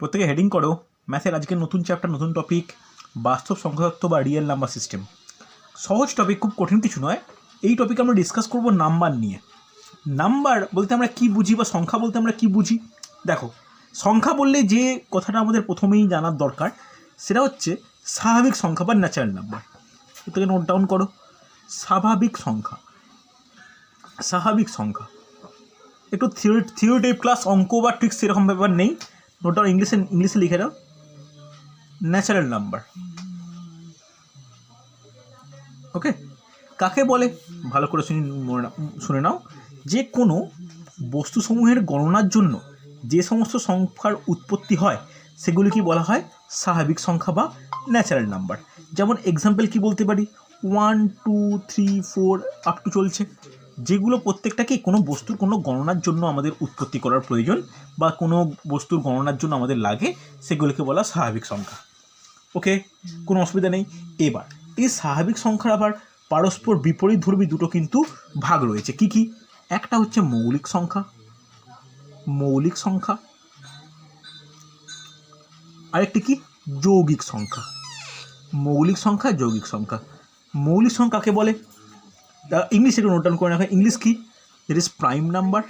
প্রত্যেকে হেডিং করো ম্যাথের আজকের নতুন চ্যাপ্টার, নতুন টপিক বাস্তব সংখ্যাতত্ত্ব বা রিয়েল নাম্বার সিস্টেম। সহজ টপিক, খুব কঠিন কিছু নয়। এই টপিকে আমরা ডিসকাস করব নাম্বার নিয়ে। নাম্বার বলতে আমরা কি বুঝি বা সংখ্যা বলতে আমরা কি বুঝি? দেখো, সংখ্যা বললে যে কথাটা আমাদের প্রথমেই জানার দরকার সেটা হচ্ছে স্বাভাবিক সংখ্যা বা ন্যাচারাল নাম্বার। এটাকে নোট ডাউন করো। স্বাভাবিক সংখ্যা, স্বাভাবিক সংখ্যা একটু থিওরিটিভ ক্লাস, অঙ্ক বা ট্রিক্স এরকম ব্যাপার নেই। নোট ডাউন, ইংলিশে লিখে দাও ন্যাচারাল নাম্বার। ওকে, কাকে বলে ভালো করে শুনে নাও। যে কোনো বস্তুসমূহের গণনার জন্য যে সমস্ত সংখ্যার উৎপত্তি হয় সেগুলিকে বলা হয় স্বাভাবিক সংখ্যা বা ন্যাচারাল নাম্বার। যেমন এক্সাম্পল কি বলতে পারি, 1 2 3 4 আপ টু চলছে। যেগুলো প্রত্যেকটাকেই কোনো বস্তুর কোনো গণনার জন্য আমাদের উৎপত্তি করার প্রয়োজন বা কোনো বস্তুর গণনার জন্য আমাদের লাগে, সেগুলোকে বলা স্বাভাবিক সংখ্যা। ওকে, কোনো অসুবিধা নেই। এবার এই স্বাভাবিক সংখ্যার আবার পারস্পর বিপরীতধর্মী দুটো কিন্তু ভাগ রয়েছে। কি কি? একটা হচ্ছে মৌলিক সংখ্যা, মৌলিক সংখ্যা, আরেকটি কি যৌগিক সংখ্যা। মৌলিক সংখ্যা, যৌগিক সংখ্যা। মৌলিক সংখ্যা কাকে বলে? ইংলিশ একটু নোট ডাউন করে রাখা। ইংলিশ কি? That is prime number.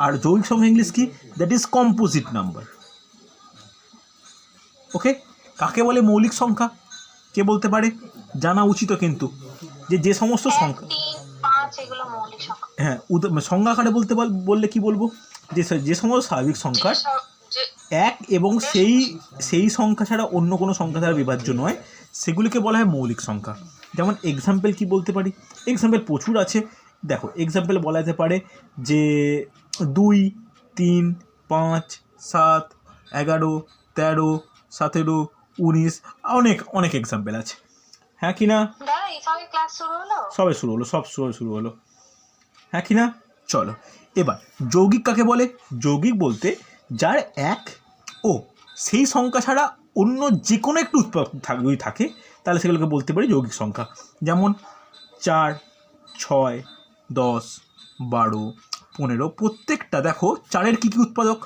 আর যৌগিক সংখ্যা ইংলিশ কি? That is composite number. Okay, কাকে বলে মৌলিক সংখ্যা? কে বলতে পারে? জানা উচিত কিন্তু যে সমস্ত সংখ্যা, হ্যাঁ সংখ্যা আকারে বললে কি বলবো, যে সমস্ত স্বাভাবিক সংখ্যার এক এবং সেই সংখ্যা ছাড়া অন্য কোনো সংখ্যা দ্বারা বিভাজ্য নয়, সেগুলিকে বলা হয় মৌলিক সংখ্যা। যেমন এক্সাম্পল কি বলতে পারি? এক্সাম্পল প্রচুর আছে। দেখো, এক্সাম্পল বলা যেতে পারে যে 2 3 5 7 11 13 17 19, অনেক এক্সাম্পল আছে। হ্যাঁ কি না? সবে শুরু হলো। হ্যাঁ কি না? চলো এবার যৌগিক কাকে বলে? যৌগিক বলতে যার এক ও সেই সংখ্যা ছাড়া অন্য যে কোনো একটু যদি থাকে তাহলে সেগুলোকে বলতে পারি যৌগিক সংখ্যা। যেমন 4 6 10 12 15, প্রত্যেকটা দেখো 4-এর কী কী উৎপাদক?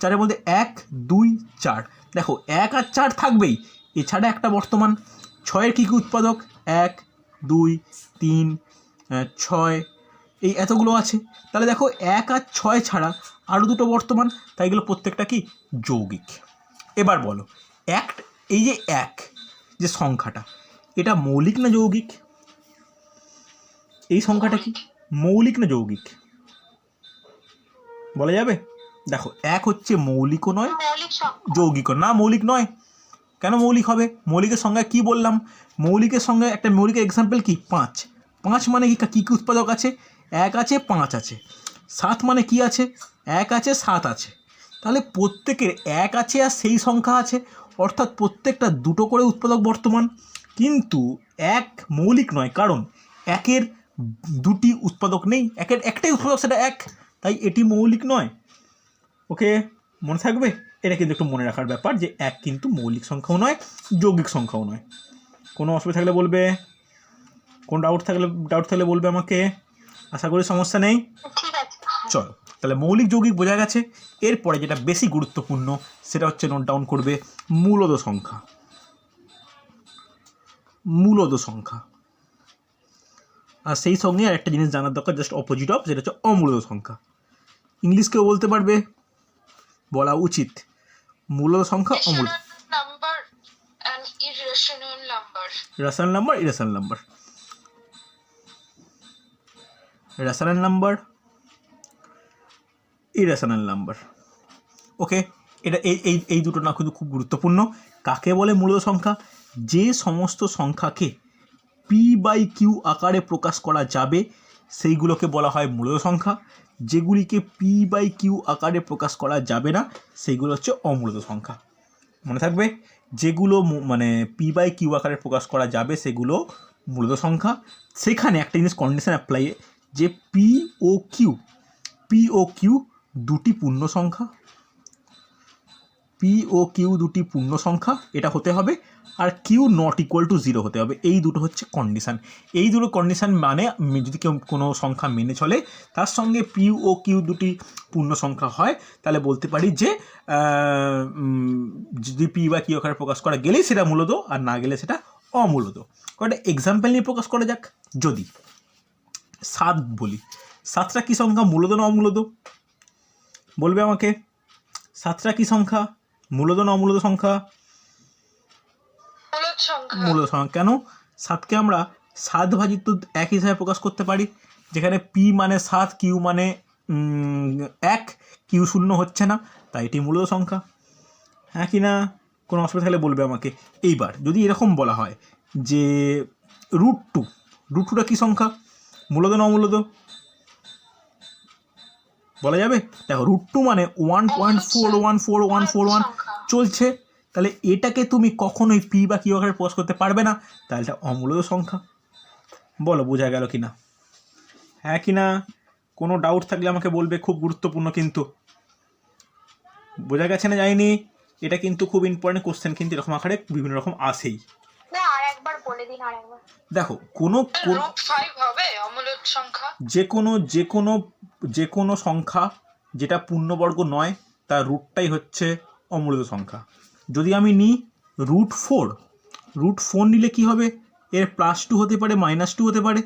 4-এর মধ্যে 1 2 4, দেখো 1 আর 4 থাকবেই, এছাড়া একটা বর্তমান। 6-এর কী কী উৎপাদক? 1 2 3 6, এই এতগুলো আছে। তাহলে দেখো 1 আর 6 ছাড়া আরও দুটো বর্তমান, তাই এগুলো প্রত্যেকটা কি যৌগিক। এবার বলো, এই যে 1 যে সংখ্যাটা, এটা মৌলিক না যৌগিক? এই সংখ্যাটা কি মৌলিক না যৌগিক বলা যাবে? দেখো, 1 হচ্ছে মৌলিকও নয় যৌগিকও না। মৌলিক নয়। কেন মৌলিক হবে? মৌলিকের সংজ্ঞা কি বললাম? মৌলিকের সংজ্ঞা একটা মৌলিকের এক্সাম্পল কি? 5। 5 মানে কি কী কী উৎপাদক আছে? 1 আছে, 5 আছে। 7 মানে কি আছে? 1 আছে, 7 আছে। তাহলে প্রত্যেকের 1 আছে আর সেই সংখ্যা আছে, অর্থাৎ প্রত্যেকটা দুটো করে উৎপাদক বর্তমান। কিন্তু 1 মৌলিক নয়, কারণ 1-এর দুটি উৎপাদক নেই, 1-এর একটাই উৎপাদক, সেটা 1, তাই এটি মৌলিক নয়। ওকে, মনে থাকবে এটা কিন্তু একটু মনে রাখার ব্যাপার যে 1 কিন্তু মৌলিক সংখ্যাও নয়, যৌগিক সংখ্যাও নয়। কোনো অসুবিধা থাকলে বলবে, কোনো ডাউট থাকলে বলবে আমাকে। আশা করি সমস্যা নেই। চলো, তাহলে মৌলিক যৌগিক বোঝা গেছে। এরপরে যেটা বেশি গুরুত্বপূর্ণ সেটা হচ্ছে, নোট ডাউন করবে, মূলদ সংখ্যা। মূলদ সংখ্যা। আর সেই সঙ্গে আর একটা জিনিস জানার দরকার, জাস্ট অপোজিট অফ, সেটা হচ্ছে অমূলদ সংখ্যা। ইংলিশ কেউ বলতে পারবে? বলা উচিত। মূলদ সংখ্যা, অমূলদ number, irrational number. Rational number, irrational number. Okay, এটা এই দুটো না কিন্তু খুব গুরুত্বপূর্ণ। কাকে বলে মূলদ সংখ্যা? যে সমস্ত সংখ্যাকে p/q আকারে প্রকাশ করা যাবে সেইগুলোকে বলা হয় মূলদ সংখ্যা। যেগুলিকে p/q আকারে প্রকাশ করা যাবে না সেইগুলো হচ্ছে অমূলদ সংখ্যা। মনে থাকবে, যেগুলো মানে p/q আকারে প্রকাশ করা যাবে সেগুলো মূলদ সংখ্যা। সেখানে একটা জিনিস কন্ডিশন অ্যাপ্লাই, যে p ও q দুটি পূর্ণ সংখ্যা। p ও q দুটি পূর্ণ সংখ্যা, এটা হতে হবে। আর কিউ নট ইকুয়াল টু 0 হতে হবে। এই দুটো হচ্ছে কন্ডিশান। এই দুটো কন্ডিশান মানে যদি কেউ কোনো সংখ্যা মেনে চলে, তার সঙ্গে পি ও কিউ দুটি পূর্ণ সংখ্যা হয়, তাহলে বলতে পারি যে যদি পি বা কিউ আকারে প্রকাশ করা গেলেই সেটা মূলত, আর না গেলে সেটা অমূলত। কয়েকটা এক্সাম্পল নিয়ে প্রকাশ করা যাক। যদি 7 বলি, 7টা কী সংখ্যা, মূলত না অমূলত? বলবে আমাকে 7টা কী সংখ্যা, মূলত না অমূলত সংখ্যা? মূলত সংখ্যা। কেন? 7কে আমরা 7 ভাজিত 1 হিসাবে প্রকাশ করতে পারি, যেখানে পি মানে 7, কিউ মানে 1, কিউ 0 হচ্ছে না, তাই এটি মূলত সংখ্যা। হ্যাঁ কি না? কোনো অসুবিধা থাকলে বলবে আমাকে। এইবার যদি এরকম বলা হয় যে √2টা কী সংখ্যা, মূলত না অমূলত? বলা যাবে? দেখো √2 মানে 1.414141 চলছে, তাহলে এটাকে তুমি কখনোই পি বা কিউ আকারে প্রকাশ করতে পারবে না, তাহলে এটা অমূলত সংখ্যা। বলো বোঝা গেল কি না? হ্যাঁ কি না? কোনো ডাউট থাকলে আমাকে বলবে, খুব গুরুত্বপূর্ণ কিন্তু। বোঝা গেছে না যায়নি? এটা কিন্তু খুব ইম্পর্টেন্ট কোশ্চেন, কিন্তু এরকম আকারে বিভিন্ন রকম আসেই। দেখো যে কোনো সংখ্যা যেটা পূর্ণবর্গ নয়, তার রুটটাই হচ্ছে অমূলত সংখ্যা। যদি আমি নিই √4 নিলে কি হবে? এর +2 হতে পারে, -2 হতে পারে,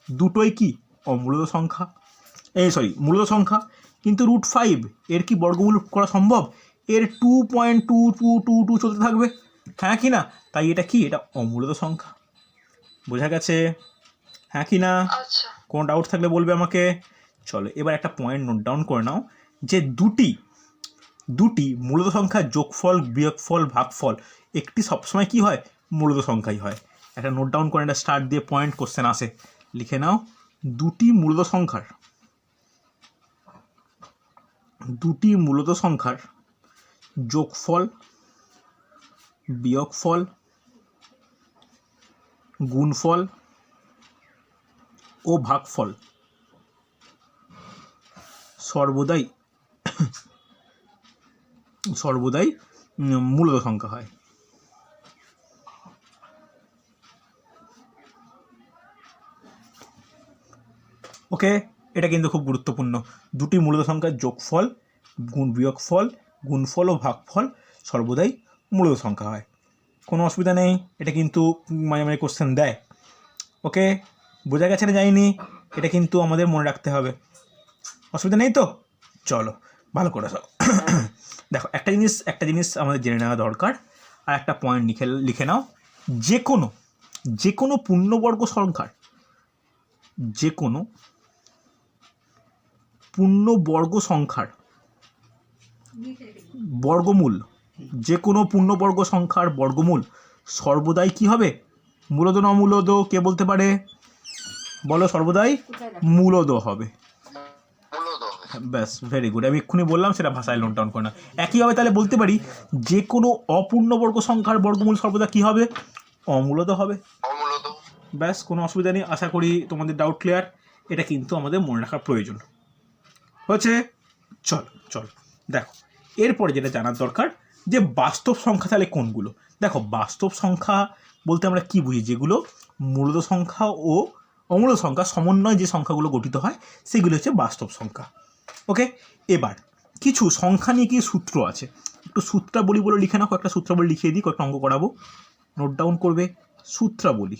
দুটোই কি অমূলত সংখ্যা, মূলত সংখ্যা। কিন্তু √5 এর কি বর্গমূল করা সম্ভব? এর 2.2222 চলতে থাকবে, হ্যাঁ কি না? তাই এটা কি, এটা অমূলত সংখ্যা। বোঝা গেছে? হ্যাঁ কি না? কোনো ডাউট থাকলে বলবে আমাকে। চলো এবার একটা পয়েন্ট নোট ডাউন করে নাও, যে দুটি মূলত সংখ্যার যোগফল, বিয়োগফল, ভাগফল একটি সবসময় কি হয়? মূলত সংখ্যাই হয়। একটা নোট ডাউন করে, একটা স্টার্ট দিয়ে পয়েন্ট কোশ্চেন আসে, লিখে নাও। দুটি মূলত সংখ্যার যোগফল, বিয়োগফল, গুণফল ও ভাগফল সর্বদাই মূলত সংখ্যা হয়। ওকে, এটা কিন্তু খুব গুরুত্বপূর্ণ। দুটি মূলত সংখ্যার যোগফল, বিয়োগফল, গুণফল ও ভাগফল সর্বদাই মূলত সংখ্যা হয়। কোনো অসুবিধা নেই, এটা কিন্তু মাঝে মাঝে কোশ্চেন দেয়। ওকে, বোঝা গেছে না যায়নি? এটা কিন্তু আমাদের মনে রাখতে হবে। অসুবিধা নেই তো? চলো ভালো করে সব দেখো, একটা জিনিস আমাদের জেনে নেওয়া দরকার, আর একটা পয়েন্ট লিখে নাও। যে কোনো পূর্ণবর্গ সংখ্যার বর্গমূল, যে কোনো পূর্ণবর্গ সংখ্যার বর্গমূল সর্বদাই কি হবে? মূলত না অমূলত? কে বলতে পারে? বলো, সর্বদাই মূলত হবে। ব্যাস, ভেরি গুড। আমি এক্ষুনি বললাম, সেটা ভাষায় নোট ডাউন করে না। একইভাবে তাহলে বলতে পারি, যে কোনো অপূর্ণবর্গ সংখ্যার বর্গমূল সর্বদা কি হবে? অমূলত হবে। ব্যাস, কোনো অসুবিধা নেই। আশা করি তোমাদের ডাউট ক্লিয়ার। এটা কিন্তু আমাদের মনে রাখার প্রয়োজন হচ্ছে। চল দেখো, এরপরে যেটা জানার দরকার, যে বাস্তব সংখ্যা তাহলে কোনগুলো। দেখো, বাস্তব সংখ্যা বলতে আমরা কি বুঝি? যেগুলো মূলত সংখ্যা ও অমূলত সংখ্যা সমন্বয়ে যে সংখ্যাগুলো গঠিত হয়, সেগুলো হচ্ছে বাস্তব সংখ্যা। ওকে, এবার কিছু সংখ্যা নিয়ে কি সূত্র আছে, একটু সূত্রাবলী বলে লিখে নাও। কয়েকটা সূত্রাবলী লিখিয়ে দিই, কয়েকটা অঙ্ক করাবো, নোট ডাউন করবে। সূত্রাবলী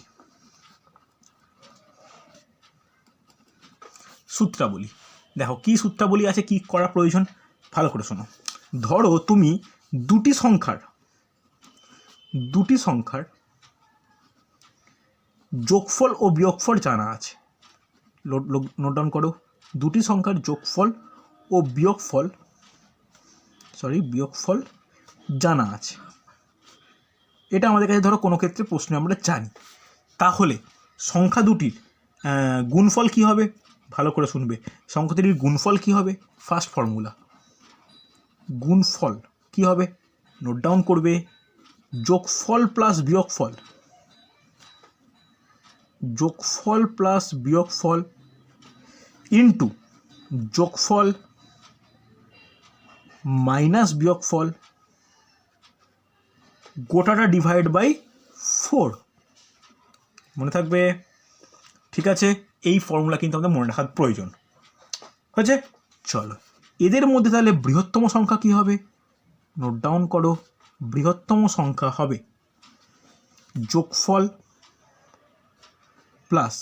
দেখো, কি সূত্রাবলী আছে, কি করা প্রয়োজন, ভালো করে শোনো। ধরো তুমি দুটি সংখ্যার যোগফল ও বিয়োগফল জানা আছে। নোট ডাউন করো। দুটি সংখ্যার যোগফল ও বিয়োগফল জানা আছে। এটা আমাদের কাছে ধরো কোনো ক্ষেত্রে প্রশ্ন আমরা জানি। তাহলে সংখ্যা দুটির গুণফল কি হবে? ভালো করে শুনবে। সংখ্যা দুটির গুণফল কি হবে? ফার্স্ট ফর্মুলা, গুণফল কি হবে? নোট ডাউন করবে। যোগফল প্লাস বিয়োগফল ইন্টু যোগফল মাইনাস বিয়োগফল, গোটাটা ডিভাইড বাই 4 মনে থাকবে? ঠিক আছে, এই ফর্মুলা কিন্তু আমাদের মনে রাখার প্রয়োজন হয়েছে। চলো, এদের মধ্যে তাহলে বৃহত্তম সংখ্যা কি হবে? নোট ডাউন করো, বৃহত্তম সংখ্যা হবে যোগফল প্লাস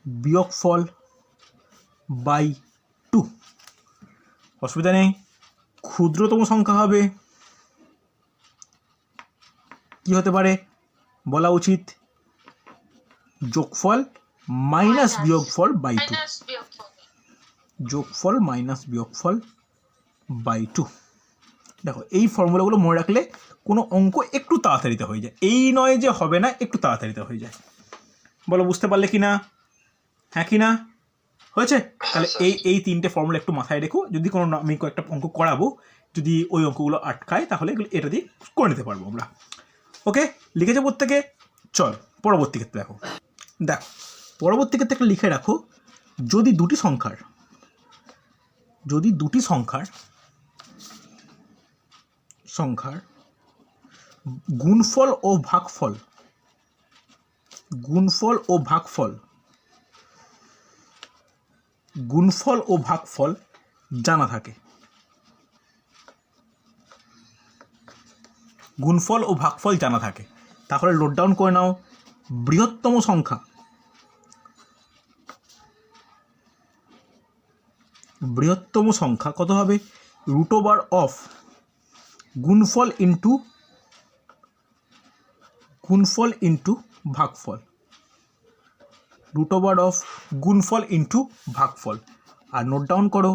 বিয়োগফল বাই 2। অসুবিধা নেই। ক্ষুদ্রতম সংখ্যা হবে কি হতে পারে বলা উচিত? যোগফল মাইনাস বিয়োগফল বাই 2। যোগফল মাইনাস বিয়োগফল বাই 2। দেখো, এই ফর্মুলাগুলো মনে রাখলে কোনো অঙ্ক একটু তাড়াতাড়িতে হয়ে যায়। এই নয় যে হবে না, একটু তাড়াতাড়িতে হয়ে যায়। বলো বুঝতে পারলে কি না? হ্যাঁ কি না? হয়েছে? তাহলে এই 3টে ফর্মুলা একটু মাথায় রেখো। যদি কোনো আমি কয়েকটা অঙ্ক করাবো, যদি ওই অঙ্কগুলো আটকায় তাহলে এটা দিয়ে করে নিতে পারবো আমরা। ওকে, লিখেছে প্রত্যেকে? চল পরবর্তী ক্ষেত্রে দেখো। পরবর্তী ক্ষেত্রে একটা লিখে রাখো, যদি দুটি সংখ্যার গুণফল ও ভাগফল জানা থাকে। তাহলে নোট ডাউন করে নাও, বৃহত্তম সংখ্যা কত হবে? রুট ওভার অফ গুণফল ইন্টু ভাগফল। রুট ওভার অফ গুণফল ইন্টু ভাগফল। আর নোট ডাউন করো,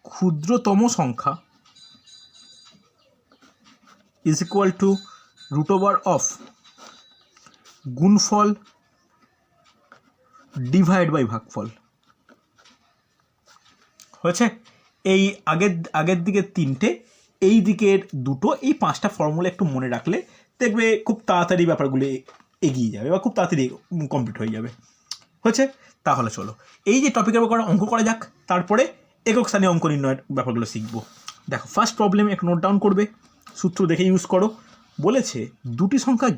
ক্ষুদ্রতম সংখ্যা is equal to root over of গুণফল ডিভাইড বাই ভাগফল। হয়েছে? এই আগের দিকের 3টে, এই দিকের 2টো, এই 5টা ফর্মুলা একটু মনে রাখলে দেখবে খুব তাড়াতাড়ি ব্যাপারগুলো এগিয়ে যাবে বা খুব তাড়াতাড়ি কমপ্লিট হয়ে যাবে। হয়েছে? তাহলে চলো এই যে টপিকের ব্যাপারে অঙ্ক করা যাক, তারপরে একক স্থানীয় অঙ্ক নির্ণয়ের ব্যাপারগুলো শিখবো। দেখো, ফার্স্ট প্রবলেম একটু নোট ডাউন করবে, সূত্র দেখে ইউজ করো। বলেছে দুটি সংখ্যার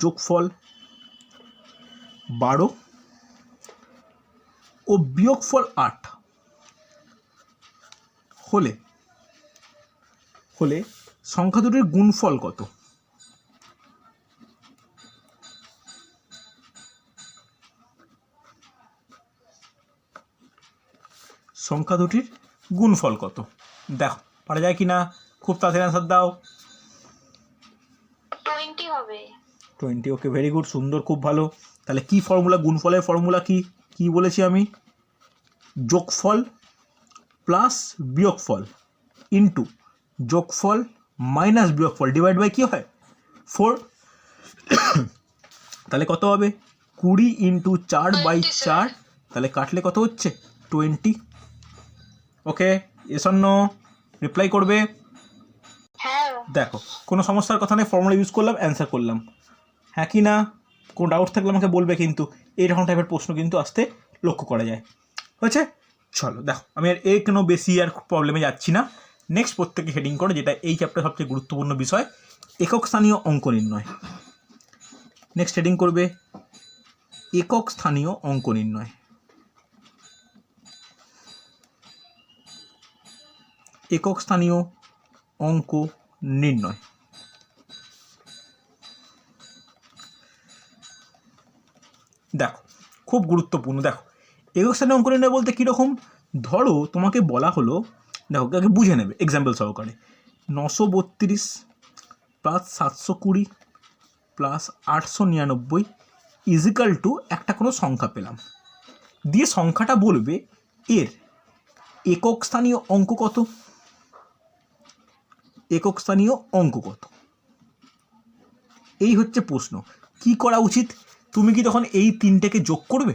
যোগফল 12 ও বিয়োগফল 8 হলে সংখ্যা দুটির গুণফল কত? সংখ্যা দুটির গুণফল কত? দেখো পারা যায় কি না? খুব তাড়াতাড়ি অ্যান্সার দাও। 20 হবে। 20। ওকে, ভেরি গুড, সুন্দর, খুব ভালো। তাহলে কি ফর্মুলা? গুণফলের ফর্মুলা কি বলেছি আমি? যোগফল প্লাস বিয়োগফল ইন্টু যোগফল মাইনাস বিয়োগফল ডিভাইড বাই কি হয়? 4। তাহলে কত হবে? 20 ইন্টু 4/4। তাহলে কাটলে কত হচ্ছে? 20। ওকে, এস অর নো? রিপ্লাই করবে। হ্যাঁ। দেখো, কোনো সমস্যার কথা নেই, ফর্মুলা ইউজ করলাম, অ্যান্সার করলাম। হ্যাঁ কি না? কোনো ডাউট থাকলে আমাকে বলবে, কিন্তু এইরকম টাইপের প্রশ্ন কিন্তু আসতে লক্ষ্য করা যায়। হয়েছে? চলো দেখো, আমি আর কোনো বেশি প্রবলেমে যাচ্ছি না। নেক্সট প্রত্যেকে হেডিং করো, যেটা এই চ্যাপ্টার সবচেয়ে গুরুত্বপূর্ণ বিষয়, একক স্থানীয় অঙ্ক নির্ণয়। নেক্সট হেডিং করবে একক স্থানীয় অঙ্ক নির্ণয়। একক স্থানীয় অঙ্ক নির্ণয়। দেখো, খুব গুরুত্বপূর্ণ। দেখো, একক স্থানীয় অঙ্ক নির্ণয় বলতে কীরকম? ধরো তোমাকে বলা হলো, দেখো আগে বুঝে নেবে এক্সাম্পল সহকারে, 932 প্লাস 720 প্লাস 899 ইজিক্যাল টু একটা কোনো সংখ্যা পেলাম, দিয়ে সংখ্যাটা বলবে এর একক স্থানীয় অঙ্ক কত। একক স্থানীয় অঙ্ক কত, এই হচ্ছে প্রশ্ন। কি করা উচিত? তুমি কি তখন এই 3টেকে যোগ করবে?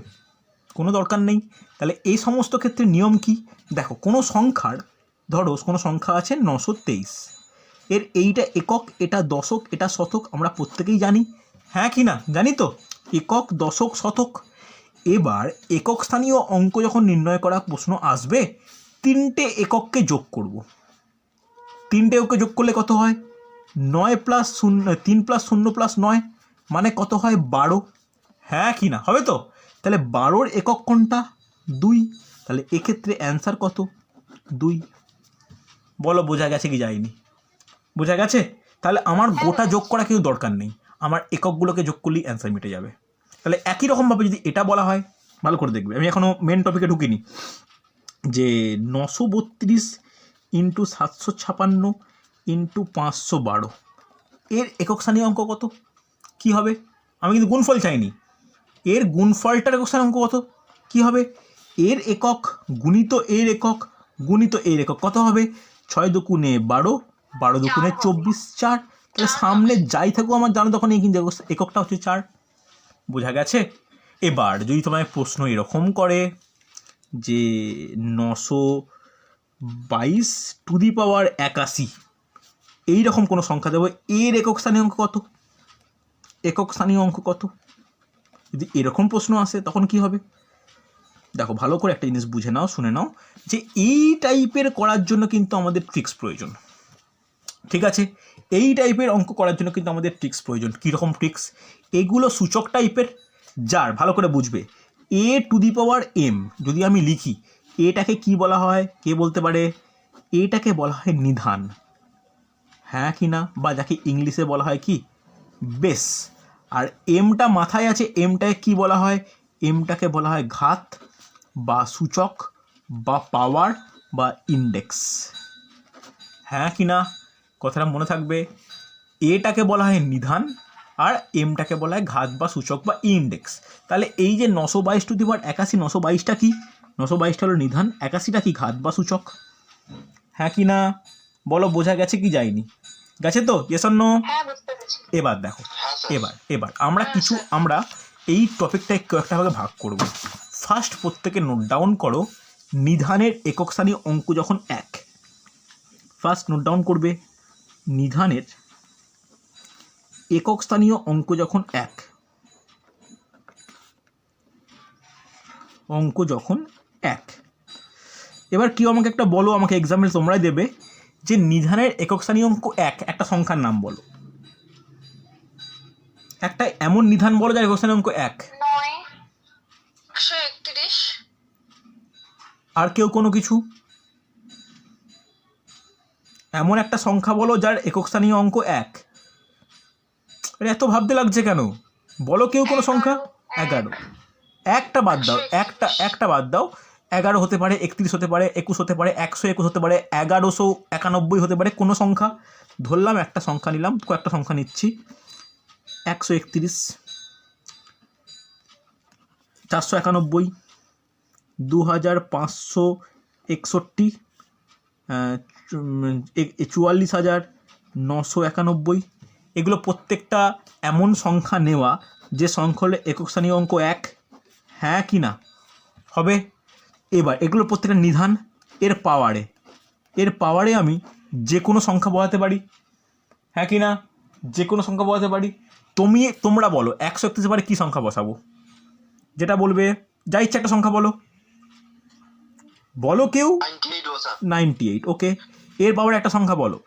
কোনো দরকার নেই। তাহলে এই সমস্ত ক্ষেত্রে নিয়ম কি? দেখো, কোনো সংখ্যার, ধরো কোনো সংখ্যা আছে 923, এর এইটা একক, এটা দশক, এটা শতক, আমরা প্রত্যেকেই জানি। হ্যাঁ কি না? জানি তো, একক, দশক, শতক। এবার একক স্থানীয় অঙ্ক যখন নির্ণয় করা প্রশ্ন আসবে, তিনটে একককে যোগ করব। তিনটে এককে যোগ করলে কত হয়? 9 প্লাস 0, 3 প্লাস 0 প্লাস 9 মানে কত হয়? 12। হ্যাঁ কি না? হবে তো? তাহলে 12-র একক কোনটা? 2। তাহলে এক্ষেত্রে অ্যান্সার কত? 2। বলো বোঝা গেছে কি যায়নি? বোঝা গেছে? তাহলে আমার গোটা যোগ করা কিন্তু দরকার নেই, আমার এককগুলোকে যোগ করলেই অ্যান্সার মিটে যাবে। তাহলে একই রকমভাবে যদি এটা বলা হয়, ভালো করে দেখবে, আমি এখনও মেন টপিকে ঢুকিনি, যে 932 ইন্টু 756 ইন্টু 512 এর একক স্থানীয় অঙ্ক কত? কী হবে? আমি কিন্তু গুণফল চাইনি, এর গুণফলটার একক স্থানীয় অঙ্ক কত? কী হবে? এর একক গুণিত এর একক গুণিত এর একক কত হবে? 6 দুগুণে 12, 12 দুগুণে 24, 4। তাহলে সামনে যাই থাকুক আমার জানো তখন এই কিন্তু এককটা হচ্ছে 4। বোঝা গেছে? এবার যদি তোমায় প্রশ্ন এরকম করে যে 922 টু দি পাওয়ার 81 এইরকম কোনো সংখ্যা দেবো, এর একক স্থানীয় অঙ্ক কত? একক স্থানীয় অঙ্ক কত? যদি এরকম প্রশ্ন আসে তখন কি হবে? দেখো ভালো করে একটা জিনিস বুঝে নাও, শুনে নাও, যে এই টাইপের করার জন্য কিন্তু আমাদের ট্রিক্স প্রয়োজন। ঠিক আছে? এই টাইপের অঙ্ক করার জন্য কিন্তু আমাদের ট্রিক্স প্রয়োজন। কীরকম ট্রিক্স? এগুলো সূচক টাইপের, যার ভালো করে বুঝবে, এ টু দি পাওয়ার এম যদি আমি লিখি, এটাকে কি বলা হয়? কে বলতে পারে? এটাকে বলা হয় নিধান। হ্যাঁ কি না? বা যাকে ইংলিশে বলা হয় কি? বেস। আর এমটা মাথায় আছে, এমটাকে কি বলা হয়? এমটাকে বলা হয় ঘাত বা সূচক বা পাওয়ার বা ইন্ডেক্স। হ্যাঁ কি না? কথাটা মনে থাকবে, এটাকে বলা হয় নিধান আর এমটাকে বলা হয় ঘাত বা সূচক বা ইন্ডেক্স। তাহলে এই যে 922 টু দি পাওয়ার 81, 922টা কি? 922টা হলো নিধান, 81টা কি? ঘাত বা সূচক। হ্যাঁ কি না? বলো বোঝা গেছে কি যায়নি? গেছে তো? Yes or no? হ্যাঁ বুঝতে পেরেছি। এবার দেখো, এবার আমরা এই টপিকটা কয়েকটা ভাগে ভাগ করব। ফার্স্ট প্রত্যেকে নোট ডাউন করো, নিধানের একক স্থানীয় অঙ্ক যখন 1, ফার্স্ট নোট ডাউন করবে, নিধানের একক স্থানীয় অঙ্ক যখন 1, অঙ্ক যখন 1। এবার কি আমাকে একটা বলো, আমাকে এক্সাম্পল তোমরাই দেবে, যে নিধানের একক স্থানীয় অঙ্ক 1 একটা সংখ্যার নাম বলো, একটা এমন নিধান বলো যার একক স্থানীয় অঙ্ক 1। 931। আর কেউ কোনো কিছু? এমন একটা সংখ্যা বলো যার একক স্থানীয় অঙ্ক 1। এত ভাবতে লাগছে কেন? বলো কেউ কোনো সংখ্যা। 11। একটা বাদ দাও, একটা বাদ দাও। 11 হতে পারে, 31 হতে পারে, 21 হতে পারে, 121 হতে পারে, 1191 হতে পারে, কোনো সংখ্যা ধরলাম, একটা সংখ্যা নিলাম, কয়েকটা সংখ্যা নিচ্ছি। 131, 491, 2561, 44,991। এগুলো প্রত্যেকটা এমন সংখ্যা নেওয়া যে সংখ্যা হলে একক স্থানীয় অঙ্ক 1। হ্যাঁ কি না? হবে? এবার এগুলো প্রত্যেকটা নিধান, এর পাওয়ারে আমি যে কোনো সংখ্যা বসাতে পারি। হ্যাঁ কি না? যে কোনো সংখ্যা বসাতে পারি। তোমরা বলো 131 পারে কী সংখ্যা বসাবো? যেটা বলবে, যা ইচ্ছা একটা সংখ্যা বলো, বলো কেউ। 98। ওকে, এর পাওয়ারে একটা সংখ্যা বলো,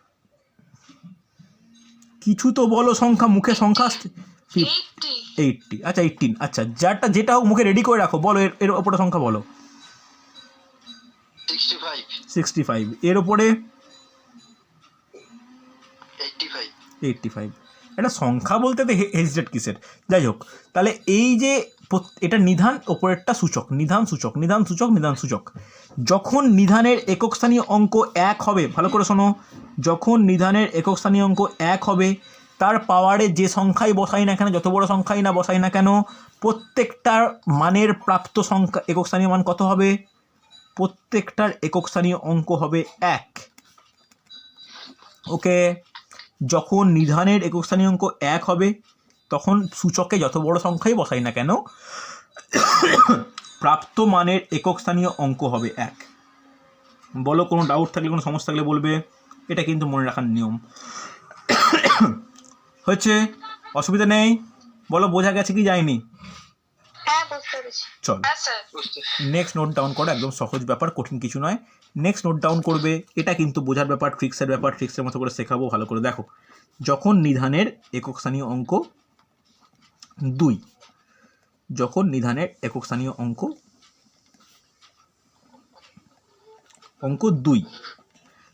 কিছু তো বলো সংখ্যা, মুখে সংখ্যা আসছে। 80। আচ্ছা 18। আচ্ছা যেটা হোক মুখে রেডি করে রাখো, বলো এর ওপরে সংখ্যা বলো। 65। এর ওপরে 85। এটা সংখ্যা বলতে তো হেজিটেট কিসের? যাই হোক, তাহলে এই যে এটা নিধান, ওপরেরটা সূচক, নিধান সূচক, নিধান সূচক, নিধান সূচক। যখন নিধানের একক স্থানীয় অঙ্ক 1 হবে, ভালো করে শোনো, যখন নিধানের একক স্থানীয় অঙ্ক 1 হবে, তার পাওয়ারে যে সংখ্যাই বসাই না কেন, যত বড় সংখ্যাই না বসাই না কেন, প্রত্যেকটার মানের প্রাপ্ত সংখ্যা একক স্থানীয় মান কত হবে? প্রত্যেকটার একক স্থানীয় অঙ্ক হবে 1। ওকে, যখন নিধানের একক স্থানীয় অঙ্ক 1 হবে, তখন সূচকে যত বড় সংখ্যাই বসাই না কেন, প্রাপ্ত মানের একক স্থানীয় অঙ্ক হবে 1। বলো কোনো ডাউট থাকলে, কোনো সমস্যা থাকলে বলবে, এটা কিন্তু মনে রাখার নিয়ম। হচ্ছে, অসুবিধা নেই? বলো বোঝা গেছে কি যায়নি? হ্যাঁ বুঝতে পেরেছি। চল হ্যাঁ স্যার। নেক্সট নোট ডাউন করো, একদম সহজ ব্যাপার, কঠিন কিছু নয়। নেক্সট নোট ডাউন করবে, এটা কিন্তু বোঝার ব্যাপার, ট্রিক্সের ব্যাপার, ট্রিক্সের মতো করে শেখাবো, ভালো করে দেখো। যখন নিধানের একক স্থানীয় অঙ্ক 2, যখন নিধানের একক স্থানীয় অঙ্ক 2,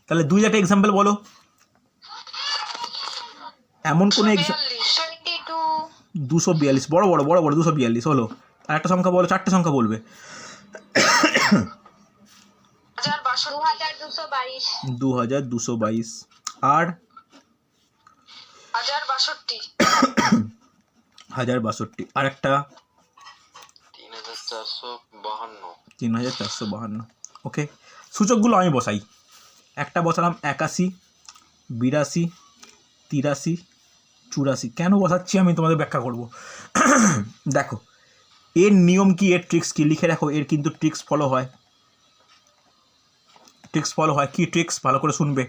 তাহলে 2 একটা এক্সাম্পল বলো, এমন কোনো 242, বড় বড় 242 হলো। আর একটা সংখ্যা বলো, 4টে সংখ্যা বলবে। 2222 আর 1062, আর একটা 3452। ওকে, সূচকগুলো আমি বসাই। একটা বসালাম 81, 82, 83, 84। কেন বসাচ্ছি আমি তোমাদের ব্যাখ্যা করব। দেখো, এর নিয়ম কি, এর ট্রিক্স কি, লিখে রাখো। এর কিন্তু ট্রিক্স ফলো হয়, কি ট্রিক্স, ভালো করে শুনবে।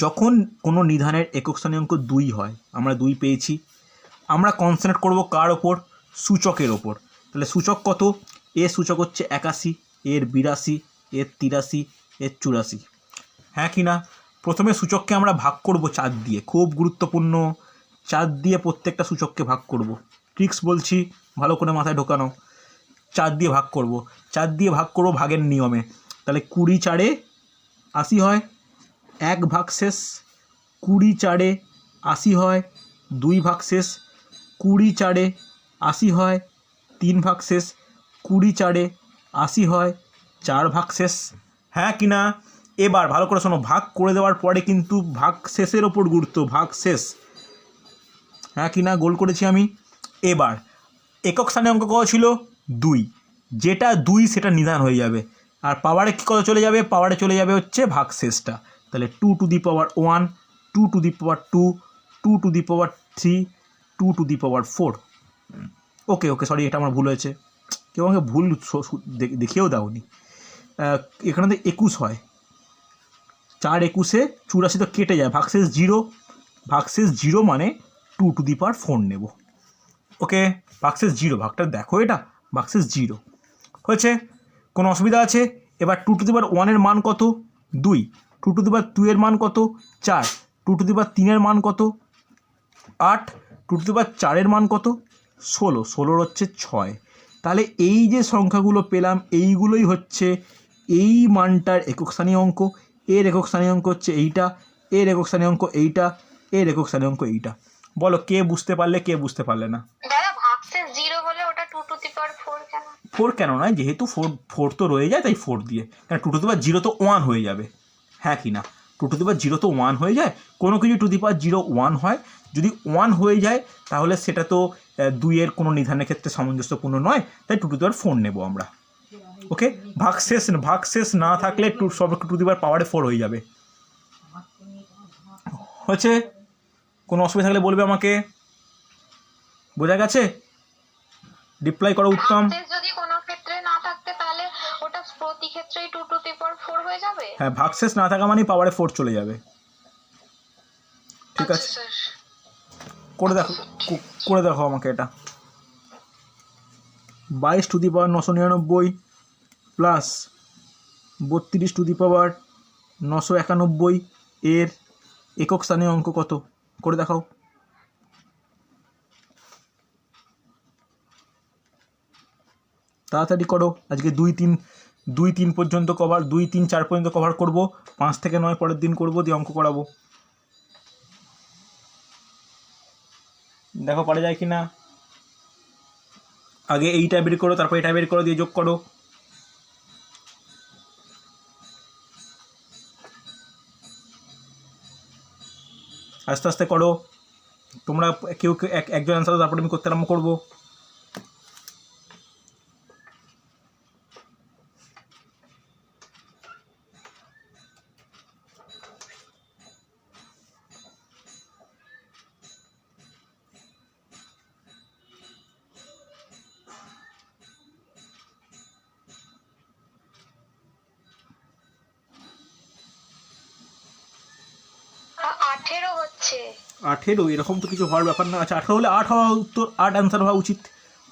যখন কোনো নিধানের একক স্থানীয় অঙ্ক 2 হয়, আমরা 2 পেয়েছি, আমরা কনসেন্ট্রেট করব কার ওপর, সূচকের ওপর। তাহলে সূচক কত, এর সূচক হচ্ছে 81, এর 82, এর 83, এর 84, হ্যাঁ কি না। প্রথমে সূচককে আমরা ভাগ করব 4 দিয়ে, খুব গুরুত্বপূর্ণ, 4 দিয়ে প্রত্যেকটা সূচককে ভাগ করব। ট্রিক্স বলছি, ভালো করে মাথায় ঢোকানো। 4 দিয়ে ভাগ করব, 4 দিয়ে ভাগ করব ভাগের নিয়মে। তাহলে 20 4 80 হয়, 1 ভাগ শেষ, 20 4 80 হয়, 2 ভাগ শেষ, 20 4 80 হয়, 3 ভাগ শেষ, 20 4 80 হয়, 4 ভাগ শেষ, হ্যাঁ কি না। এবার ভালো করে শোনো, ভাগ করে দেওয়ার পরে কিন্তু ভাগ শেষের ওপর গুরুত্ব, ভাগ শেষ, হ্যাঁ কি না, গোল করেছি আমি। এবার একক স্থানে অঙ্ক কত ছিল, 2, যেটা 2 সেটা নিধান হয়ে যাবে, আর পাওয়ারে কী কত চলে যাবে, পাওয়ারে চলে যাবে হচ্ছে ভাগ শেষটা। তাহলে 2 two the power 1, 2 two the power 2, 2 two the power 3, 2 two the power 4। Okay, sorry, এটা আমার ভুল হয়েছে, কেউ আমাকে ভুল দেখিয়েও দাওনি। এখানে তো 21 হয়, 4 21 84 তো কেটে যায়, ভাগশেষ 0, ভাগশেষ 0 মানে 2 টু দি পাওয়ার 4 নেব। ওকে, ভাগশেষ 0, ভাগটা দেখো, এটা ভাগশেষ 0 হয়েছে, কোনো অসুবিধা আছে। এবার 2 টু দি পাওয়ার 1 এর মান কত, 2, 2 টু দি পাওয়ার 2 এর মান কত, 4, 2 টু দি পাওয়ার 3 এর মান কত, 8, 2 টু দি পাওয়ার 4 এর মান কত, 16, 16 হচ্ছে 6। তাহলে এই যে সংখ্যাগুলো পেলাম, এইগুলোই হচ্ছে এই মানটার একক স্থানীয় অঙ্ক। এর একক স্থানীয় অঙ্ক হচ্ছে এইটা, এর একক স্থানীয় অঙ্ক এইটা, এর একক স্থানীয় অঙ্ক এইটা। বলো, কে বুঝতে পারলে, কে বুঝতে পারলে না। দাদা ভাগশেষ 0 হলে ওটা 2 টু দি পাওয়ার 4 কেন? 4 কেন নয়, যেহেতু 4 তো রয়ে যায় তাই 4 দিয়ে, কারণ 2 টু দি পাওয়ার 0 তো 1 হয়ে যাবে, হ্যাঁ কি না। 2 টু দি পাওয়ার 0 তো 1 হয়ে যায়, কোনো কিছু টু দি পাওয়ার 0 1 হয়, যদি 1 হয়ে যায় তাহলে সেটা তো 2 এর কোনো নিধানের ক্ষেত্রে সামঞ্জস্যপূর্ণ নয়, তাই 2 টু দি পাওয়ার 4 নেব আমরা। ওকে, ভাগশেষ না থাকলে সব 2 টু দি পাওয়ারে 4 হয়ে যাবে। হচ্ছে, কোনো অসুবিধা থাকলে বলবে আমাকে, বোঝা গেছে। রিপ্লাই করো উত্তম। যদি কোনো ক্ষেত্রে না থাকতে তাহলে ওটা প্রতি ক্ষেত্রেই 2 টু দি পাওয়ার 4 হয়ে যাবে। হ্যাঁ, ভাগশেষ না থাকা মানে পাওয়ারে 4 চলে যাবে। ঠিক আছে, করে দেখো আমাকে এটা। 22 to the power 999 plus 32 to the power 991 এর একক স্থানীয় অঙ্ক কত, করে দেখাও। তাড়াতাড়ি করো, আজকে 2 3 পর্যন্ত কভার, 2 3 4 পর্যন্ত কভার করব, 5 থেকে 9 পরের দিন করব, দিয়ে অঙ্ক করাবো। দেখো পারা যায় কি না। আগে এইটা বের করো, তারপর এটা বের করো, দিয়ে যোগ করো। আস্তে আস্তে করো, তোমরা কেউ একজন অ্যান্সার, তারপরে আমি করতে আরম্ভ করবো। হচ্ছে 18, এরকম তো কিছু হওয়ার ব্যাপার না। আচ্ছা, 18 হলে 8 হওয়া উত্তর, 8 অ্যান্সার হওয়া উচিত।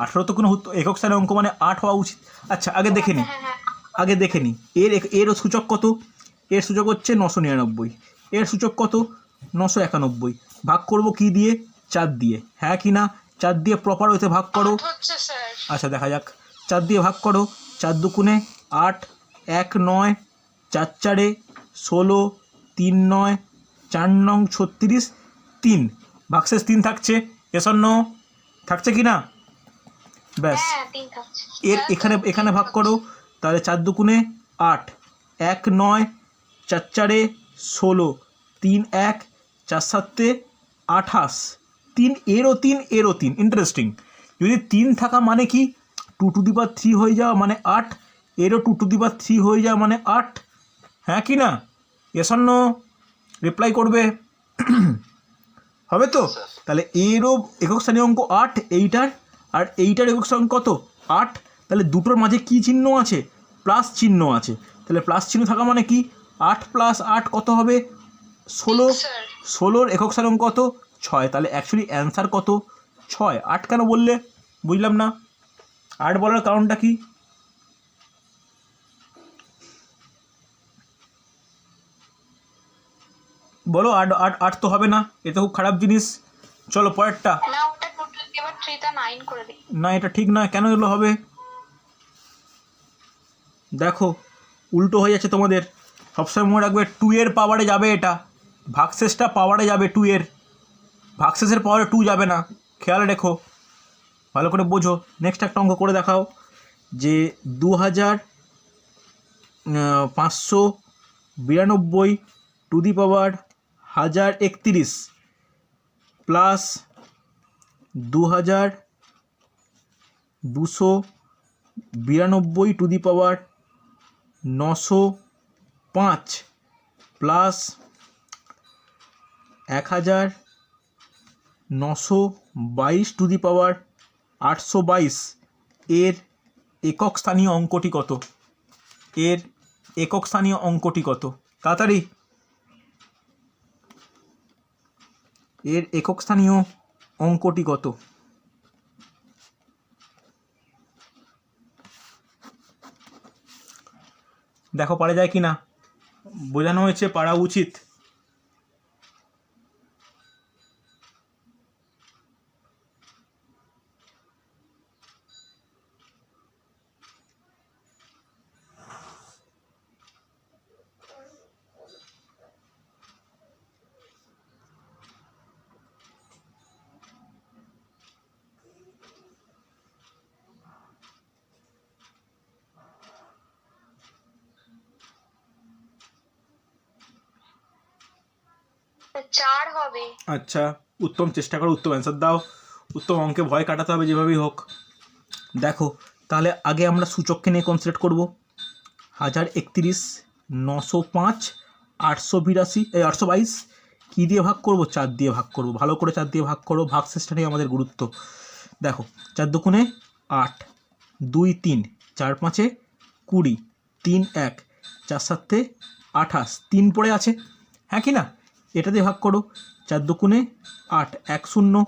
18 তো কোনো একক স্থানীয় অঙ্ক মানে 8 হওয়া উচিত। আচ্ছা আগে দেখে নিই, হ্যাঁ হ্যাঁ আগে দেখে নিই এরও সূচক কত। এর সূচক হচ্ছে 999, এর সূচক কত 991। ভাগ করব কি দিয়ে, 4 দিয়ে, হ্যাঁ কি না? 4 দিয়ে প্রপার হইতে ভাগ করো। হচ্ছে স্যার। আচ্ছা দেখা যাক, 4 দিয়ে ভাগ করো, 4 দুগুণে 8, 1 9, 4 4 16, 3 9, 4 9 36, 3 ভাগশেষ 3 থাকছে, এসন্ন থাকছে কি না? ব্যাস, হ্যাঁ 3 থাকছে। এর এখানে এখানে ভাগ করো, তাহলে 4 দুগুণে 8, 1 9, 4 4 16, 3 1, 4 7 28, 3 এরও 3 এরও 3। ইন্টারেস্টিং, যদি 3 থাকা মানে কি 2 টু দি পাওয়ার 3 হয়ে যাওয়া মানে 8, এরও 2 টু দি পাওয়ার 3 হয়ে যাওয়া মানে 8, হ্যাঁ কি না? এসন্ন রিপ্লাই করবে হবে তো? তাহলে এরও একক স্থানীয় অঙ্ক 8 এইটার, আর এইটার একক স্থানীয় অঙ্ক কত 8। তাহলে দুটোর মাঝে কি চিহ্ন আছে? প্লাস চিহ্ন আছে। তাহলে প্লাস চিহ্ন থাকা মানে কি 8 প্লাস 8 কত হবে 16, 16-র একক স্থানীয় অঙ্ক কত 6। তাহলে অ্যাকচুয়ালি অ্যান্সার কত 6। 8 কেন বললে বুঝলাম না, 8 বলার কারণটা কি? বলো, 8 8 8 তো হবে না, এটা খুব খারাপ জিনিস। চলো পরেরটা। না ওটা টোটাল এবার 3 টা 9 করে দিই। না এটা ঠিক না, কেন এগুলো হবে? দেখো উল্টো হয়ে যাচ্ছে তোমাদের। সবসময় মনে রাখবে 2 এর পাওয়ারে যাবে, এটা ভাগশেষটা পাওয়ারে যাবে 2 এর, ভাগশেষের পাওয়ারে 2 যাবে না, খেয়াল রেখো, ভালো করে বোঝো। নেক্সট একটা অঙ্ক করে দেখাও, যে 2592 to the power 1031 plus 2292 to the power 905 plus 1922 to the power 822 এর একক স্থানীয় অঙ্কটি কত? এর একক স্থানীয় অঙ্কটি কত? তাড়াতাড়ি, এর একক স্থানীয় অঙ্কটি কত? দেখো পারা যায় কি না, বোঝানো হয়েছে পারা উচিত। চার হবে। আচ্ছা উত্তম চেষ্টা করো, উত্তম অ্যান্সার দাও, উত্তম অঙ্কে ভয় কাটাতে হবে যেভাবেই হোক। দেখো তাহলে আগে আমরা সূচককে নিয়ে কনসেন্ট্রেট করব। 1031, 905, 882, 822 কী দিয়ে ভাগ করব? 4 দিয়ে ভাগ করব। ভালো করে 4 দিয়ে ভাগ করো, ভাগশেষটা নিয়ে আমাদের গুরুত্ব। দেখো 4 দুগুণে 8, 2 3, 4 5 20, 3 1, 4 7 28, 3 পড়ে আছে, হ্যাঁ কি না? এটা দিয়ে ভাগ করো, 4 দুগুণে 8, 1 0,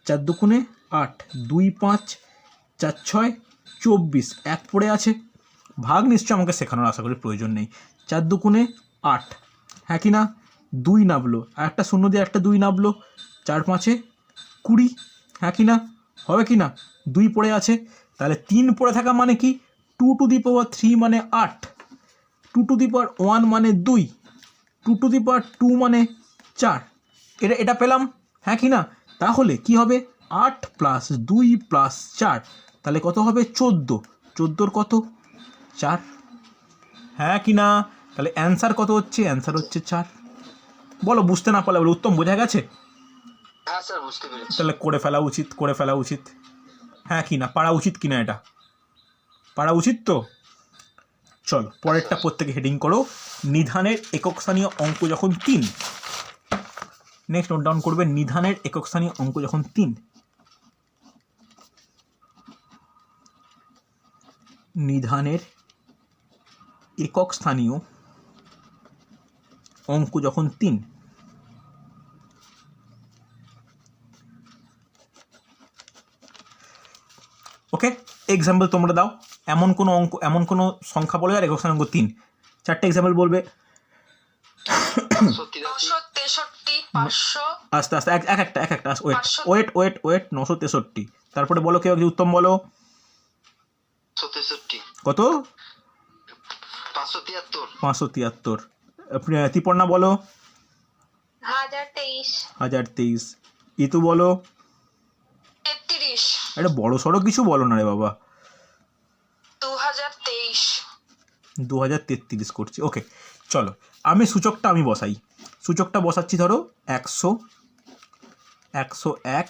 4 দুগুণে 8, 2 5, 4 6, 24, 1 পড়ে আছে। ভাগ নিশ্চয় আমাকে শেখানোর আশা করি প্রয়োজন নেই। 4 দুগুণে 8, হ্যাঁ কি না? 2 নামলো, আর একটা 0 দিয়ে একটা 2 নামলো, 4 5 20, হ্যাঁ কি না? হবে কি না? 2 পড়ে আছে, তাহলে 3 পড়ে থাকা মানে কি 2 টু দি পাওয়ার 3 মানে 8, 2 টু দি পাওয়ার 1 মানে 2, 2 টু দি পাওয়ার 2 মানে 4। এটা পেলাম, হ্যাঁ কি না? তাহলে কি হবে 8 প্লাস 2 প্লাস 4, তাহলে কত হবে 14, 14-র কত 4, হ্যাঁ কি না? তাহলে অ্যান্সার কত হচ্ছে? অ্যান্সার হচ্ছে 4। বলো বুঝতে না পারলে বলো, উত্তম বোঝা গেছে? হ্যাঁ স্যার বুঝতে পেরেছি। তাহলে করে ফেলা উচিত, করে ফেলা উচিত, হ্যাঁ কি না? পারা উচিত কি না? এটা পারা উচিত তো। চলো পরেরটা প্রত্যেকে হেডিং করো, নিধানের একক স্থানীয় অঙ্ক যখন 3। নেক্সট নোট ডাউন করবে, নিধানের একক স্থানীয় অঙ্ক যখন 3। নিধানের একক স্থানীয় অঙ্ক যখন 3। ওকে, এক্সাম্পল তোমরা দাও, এমন কোনো অঙ্ক, এমন কোনো সংখ্যা বলে আর একক স্থানাঙ্ক 3, 4টে এক্সাম্পল বলবে। 963, 500, আস্তে আস্তে এক একটা ওয়েট 963, তারপরে বলো কেউ একজন উত্তম বলো। 563, কত? 573, 573। ত্রিপর্ণা বলো। 1023, 1023। ইতু বলো। 33, এটা বড় সড়ো কিছু বলো না রে বাবা। 2023, 2033 করছি। ওকে চলো, আমি সূচকটা বসাই। সূচকটা বসাচ্ছি ধরো 100, 101,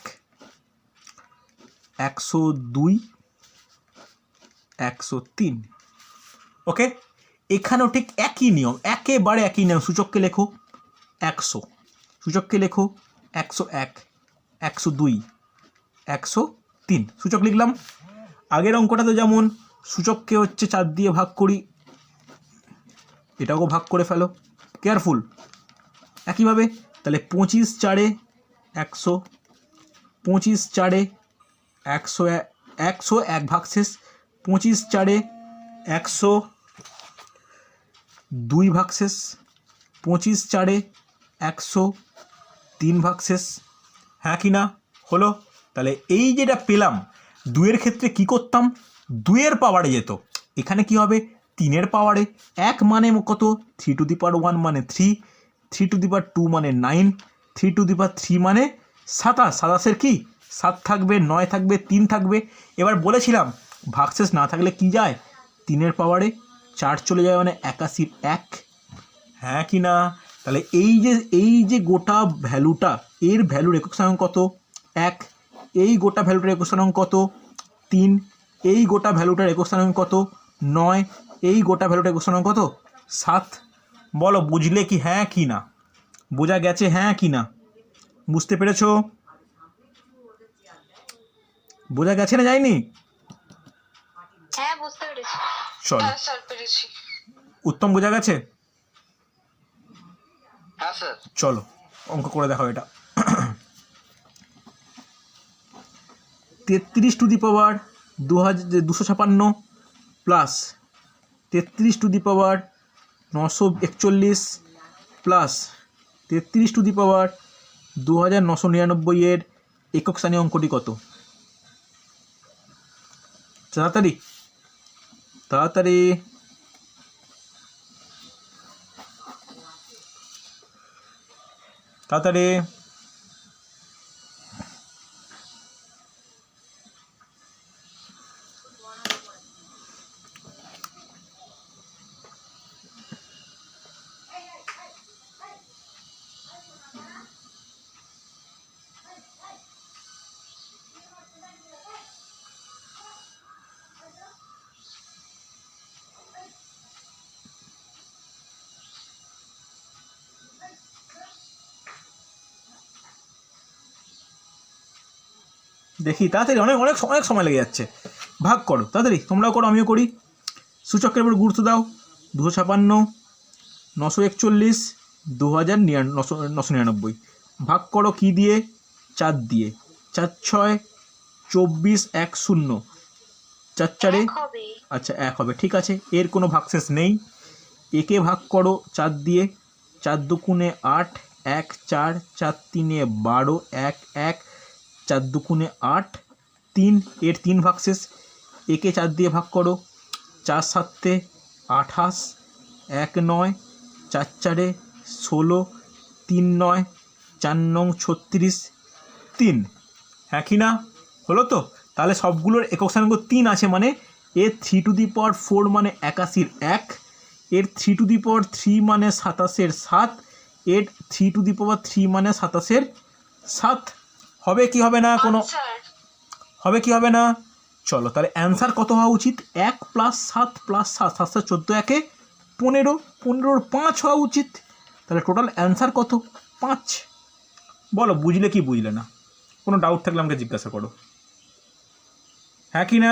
102, 103। ওকে, এখানেও ঠিক একই নিয়ম, একেবারে একই নিয়ম। সূচককে লেখো 100, সূচককে লেখো 101, 102, 103, সূচক লিখলাম। আগের অঙ্কটাতে যেমন সূচককে হচ্ছে 4 দিয়ে ভাগ করি, এটাও ভাগ করে ফেলো, কেয়ারফুল। একইভাবে তাহলে 25 4 100, 25 4 100, 101 ভাগশেষ, 25 4 102 ভাগশেষ, 25 4 103 ভাগশেষ। হ্যাঁ কি না হলো? তাহলে এই যেটা পেলাম, 2-এর ক্ষেত্রে কি করতাম, 2-এর পাওয়ারে যেত। এখানে কি হবে, 3-এর পাওয়ারে। 1 মানে কত, 3 টু দি পাওয়ার 1 মানে 3, 3 টু দি পাওয়ার 2 মানে 9, 3 টু দি পাওয়ার 3 মানে 27। 27-এর কি 7 থাকবে, 9 থাকবে, 3 থাকবে। এবার বলেছিলাম ভাগশেষ না থাকলে কি যায়, 3-এর পাওয়ারে 4 চলে যায়, মানে 81-র 1। হ্যাঁ কি না? তাহলে এই যে গোটা ভ্যালুটা, এর ভ্যালুর একক স্থানাঙ্ক কত, 1। এই গোটা ভ্যালুটার একক স্থানাঙ্ক কত, 3। এই গোটা ভ্যালুটার একক স্থানাঙ্ক কত, 9। এই গোটা ভ্যালুটার একক স্থানাঙ্ক কত, 7। বলো বুঝলে কি, হ্যাঁ কি না? বোঝা গেছে হ্যাঁ কি না? বুঝতে পেরেছো? বোঝা গেছে না যায়নি? হ্যাঁ বুঝতে পেরেছি। চলো, হ্যাঁ স্যার পেরেছি। উত্তম বোঝা গেছে? হ্যাঁ স্যার। চলো অঙ্ক করে দেখো এটা। 33 to the power 256 plus 33 to the power 941 plus 33 to the power 2999 এর একক স্থানীয় অঙ্কটি কত? তাড়াতাড়ি তাড়াতাড়ি। তাড়াতাড়ি। দেখি তাড়াতাড়ি, অনেক অনেক অনেক সময় লেগে যাচ্ছে। ভাগ করো তাড়াতাড়ি, তোমরাও করো আমিও করি। সূচকের উপর গুরুত্ব দাও। 256, 941, 2999। ভাগ করো কি দিয়ে, 4 দিয়ে। 4 6 24, 1 0, 4 4 এক হবে। আচ্ছা 1 হবে, ঠিক আছে। এর কোনো ভাগশেষ নেই। একে ভাগ করো 4 দিয়ে, 4 2 8, 1 4, 4 3 12, 1 1, 4 2 8, 3। এর 3 ভাগশেষ। একে 4 দিয়ে ভাগ করো, 4 7 28, 1 9, 4 4 16, 3 9, 4 9 36, 3। হ্যাঁ কি না হলো? তো তাহলে সবগুলোর একক স্থানাঙ্ক 3 আছে, মানে এর 3 টু দি পাওয়ার 4 মানে 81-র 1, এর 3 টু দি পাওয়ার 3 মানে 27-এর 7, এর 3 টু দি পাওয়ার 3 মানে 27-এর 7। হবে কি হবে না? কোনো হবে কি হবে না? চলো তাহলে অ্যান্সার কত হওয়া উচিত, 1 + 7 + 7, 7 7 14, 1 15, 15-র 5 হওয়া উচিত। তাহলে টোটাল অ্যান্সার কত, 5। বলো বুঝলে কি বুঝলে না? কোনো ডাউট থাকলে আমাকে জিজ্ঞাসা করো। হ্যাঁ কি না?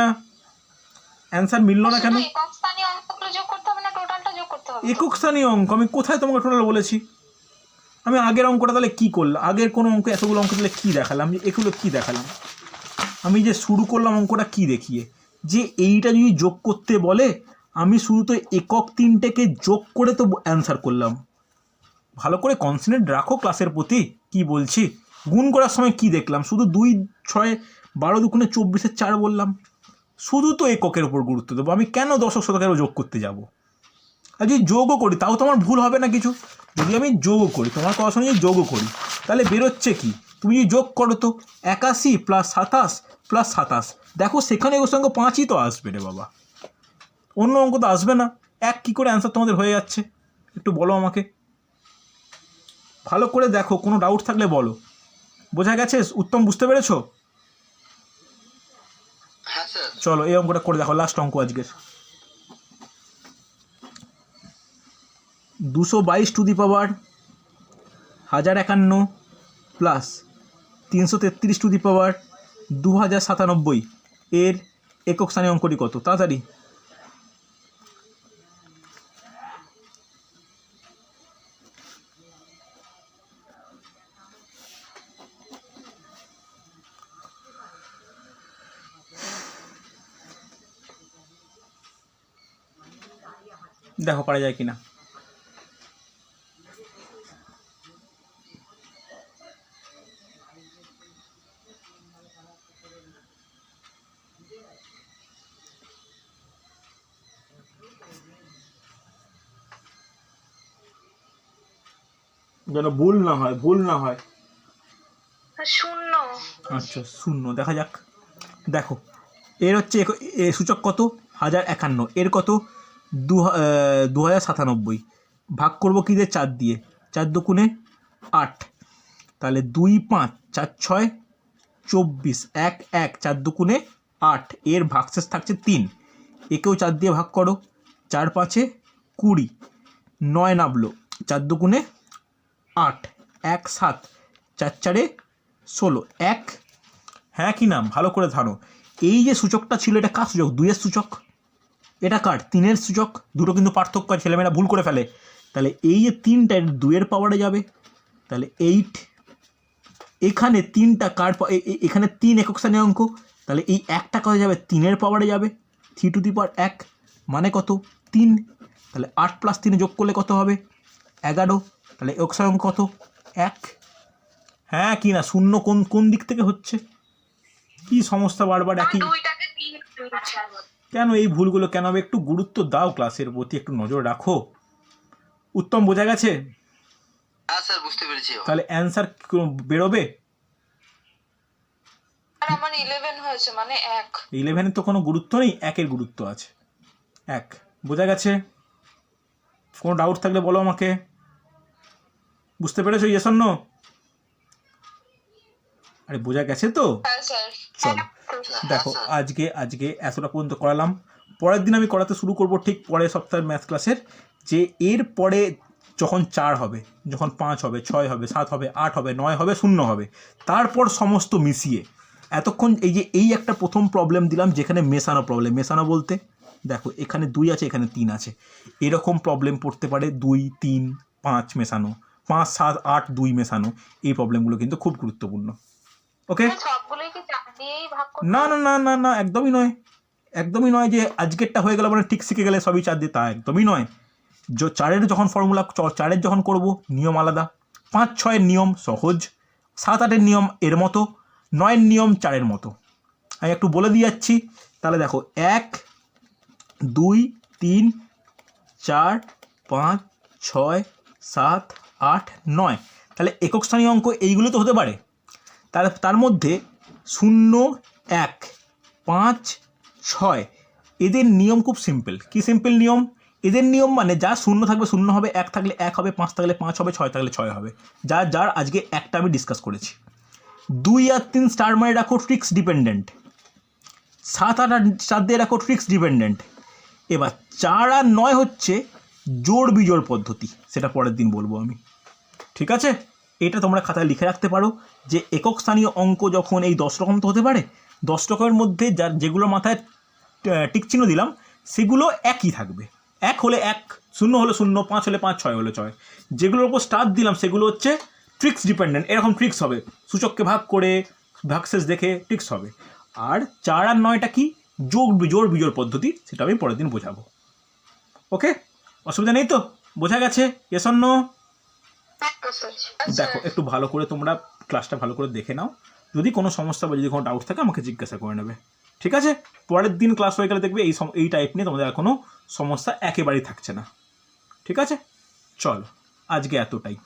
অ্যান্সার মিলল না কেন? একক স্থানীয় অঙ্কগুলো যোগ করতে হবে না, টোটালটা যোগ করতে হবে? একক স্থানীয় অঙ্ক আমি কোথায় তোমাকে টোটাল বলেছি? আমি আগের অঙ্কটা তাহলে কী করলাম? আগের কোনো অঙ্ক, এতগুলো অঙ্ক তাহলে কী দেখালাম? এগুলো কী দেখালাম? আমি যে শুরু করলাম অঙ্কটা কি দেখিয়ে, যে এইটা যদি যোগ করতে বলে আমি শুধু তো একক তিনটেকে যোগ করে তো অ্যান্সার করলাম। ভালো করে কনসেন্ট্রেট রাখো ক্লাসের প্রতি, কি বলছি। গুণ করার সময় কি দেখলাম, শুধু 2 6 12 দুগুণে 24 4 বললাম। শুধু তো এককের উপর গুরুত্ব দেবো, আমি কেন দশক শতকেরও যোগ করতে যাব? আর যদি যোগও করি তাও তো আমার ভুল হবে না কিছু। যদি আমি যোগও করি, তোমার কথা শুনে যদি যোগও করি, তাহলে বেরোচ্ছে কি, তুমি যদি যোগ করো তো 81 + 27 + 27, দেখো সেখানে ওর সঙ্গে 5ই তো আসবে রে বাবা, অন্য অঙ্ক তো আসবে না। এক কী করে অ্যান্সার তোমাদের হয়ে যাচ্ছে একটু বলো আমাকে, ভালো করে দেখো, কোনো ডাউট থাকলে বলো। বোঝা গেছে? উত্তম বুঝতে পেরেছো? হ্যাঁ স্যার। চলো এই অঙ্কটা করে দেখো, লাস্ট অঙ্ক আজকের। 222 1051 প্লাস 333 2097 এর একক স্থানীয় অঙ্কটি কত? তাড়াতাড়ি। দেখো পারা যায় কিনা। যেন ভুল না হয়, ভুল না হয়। 0। আচ্ছা 0, দেখা যাক। দেখো এর হচ্ছে সূচক কত? 1051, এর কত? 2097। ভাগ করবো কি দিয়ে? 4 দিয়ে। 4 দুগুণে 8, তাহলে 2 5 4 6 24, 1 1 4 দুগুণে 8, এর ভাগশেষ থাকছে 3। একেও 4 দিয়ে ভাগ করো, 4 5 20, 9 নামলো, 4 দুগুণে 8, 1 7 4 4 16, 1। হ্যাঁ কি নাম, ভালো করে ধানো। এই যে সূচকটা ছিল এটা কার সূচক? 2 এর সূচক। এটা কার? 3 এর সূচক। দুটো কিন্তু পার্থক্য, ছেলেমেয়েরা ভুল করে ফেলে। তাহলে এই যে 3টা 2 এর পাওয়ারে যাবে, তাহলে 8। এখানে 3টা কার? এখানে 3 একক স্থানীয় অঙ্ক, তাহলে এই একটা কোথায় যাবে? 3 এর পাওয়ারে যাবে, 3 টু দি পাওয়ার 1, মানে কত? 3। তাহলে 8 + 3 যোগ করলে কত হবে? 11। তাহলে একক স্থানীয় অঙ্ক কত? 1। হ্যাঁ কি না? 0 কোন কোন দিক থেকে হচ্ছে? কি সমস্যা বারবার একই? কেন এই ভুলগুলো কেন হবে? একটু গুরুত্ব দাও ক্লাসের প্রতি, একটু নজর রাখো। উত্তম বোঝা গেছে? হ্যাঁ স্যার বুঝতে পেরেছি। তাহলে অ্যান্সার বেরোবে। আর আমার 11 হয়েছে, মানে 1। 11-এর তো কোনো গুরুত্ব নেই, 1-এর গুরুত্ব আছে। 1 বোঝা গেছে? কোনো ডাউট থাকলে বলো আমাকে। বুঝতে পেরেছো? Yes or no? আরে বোঝা গেছে তো? হ্যাঁ স্যার। চলো দেখো, আজকে এতটা পর্যন্ত করালাম। পরের দিন আমি করাতে শুরু করব ঠিক পরের সপ্তাহের ম্যাথ ক্লাসের, যে এর পরে যখন 4 হবে, যখন 5 হবে, 6 হবে, 7 হবে, 8 হবে, 9 হবে, 0 হবে, তারপর সমস্ত মিশিয়ে। এতক্ষণ এই একটা প্রথম প্রবলেম দিলাম যেখানে মেশানো প্রবলেম। মেশানো বলতে দেখো এখানে 2 আছে, এখানে 3 আছে, এরকম প্রবলেম পড়তে পারে। 2 3 5 মেশানো, 5 7 8 2 মেশানো, এই প্রবলেমগুলো কিন্তু খুব গুরুত্বপূর্ণ। ওকে? সবগুলোই কি 4 দিয়েই ভাগ করতে? না না না না না, একদমই নয়, একদমই নয় যে আজকেরটা হয়ে গেল মানে ঠিক শিখে গেলে সবই 4 দিয়ে, তা একদমই নয়। 4-এর যখন ফর্মুলা 4-এর যখন করব, নিয়ম আলাদা। 5-6-এর নিয়ম সহজ, 7-8-এর নিয়ম এর মতো, 9-এর নিয়ম 4-এর মতো। আমি একটু বলে দিয়ে যাচ্ছি। তাহলে দেখো 1 2 3 4 5 6 7 8 9, তাহলে একক স্থানীয় অঙ্ক এইগুলো তো হতে পারে। তাহলে তার মধ্যে 0 1 5 6 এদের নিয়ম খুব সিম্পল। কি সিম্পল নিয়ম? এদের নিয়ম মানে যা 0 থাকবে 0 হবে, 1 থাকলে 1 হবে, 5 থাকলে 5 হবে, 6 থাকলে 6 হবে। যার আজকে একটা আমি ডিসকাস করেছি। 2 আর 3 স্টার মানে রাখো ট্রিক্স ডিপেন্ডেন্ট, 7 8 4 দিয়ে রাখো ট্রিক্স ডিপেন্ডেন্ট। এবার 4 আর 9 হচ্ছে জোড় বিজোড় পদ্ধতি, সেটা পরের দিন বলবো আমি। ঠিক আছে? এটা তোমরা খাতায় লিখে রাখতে পারো যে একক স্থানীয় অঙ্ক যখন এই 10 রকম তো হতে পারে, 10 রকমের মধ্যে যেগুলো মাথায় টিক চিহ্ন দিলাম সেগুলো একই থাকবে। 1 হলে 1, 0 হলে 0, 5 হলে 5, 6 হলে 6। যেগুলোর উপর স্টার দিলাম সেগুলো হচ্ছে ট্রিক্স ডিপেন্ডেন্ট, এরকম ট্রিক্স হবে, সূচককে ভাগ করে ভাগশেষ দেখে ট্রিক্স হবে। আর 4 আর 9টা কি যোগ বিজোড় বিজোড় পদ্ধতি, সেটা আমি পরের দিন বোঝাবো। ওকে, অসুবিধা নেই তো? বোঝা গেছে? Yes or no? দেখো একটু ভালো করে তোমরা ক্লাসটা ভালো করে দেখে নাও, যদি কোনো সমস্যা বা যদি কোনো ডাউট থাকে আমাকে জিজ্ঞাসা করে নেবে, ঠিক আছে? পরের দিন ক্লাস হয়ে গেলে দেখবে এই টাইপ নিয়ে তোমাদের আর কোনো সমস্যা একেবারেই থাকছে না, ঠিক আছে? চলো আজকে এতটাই।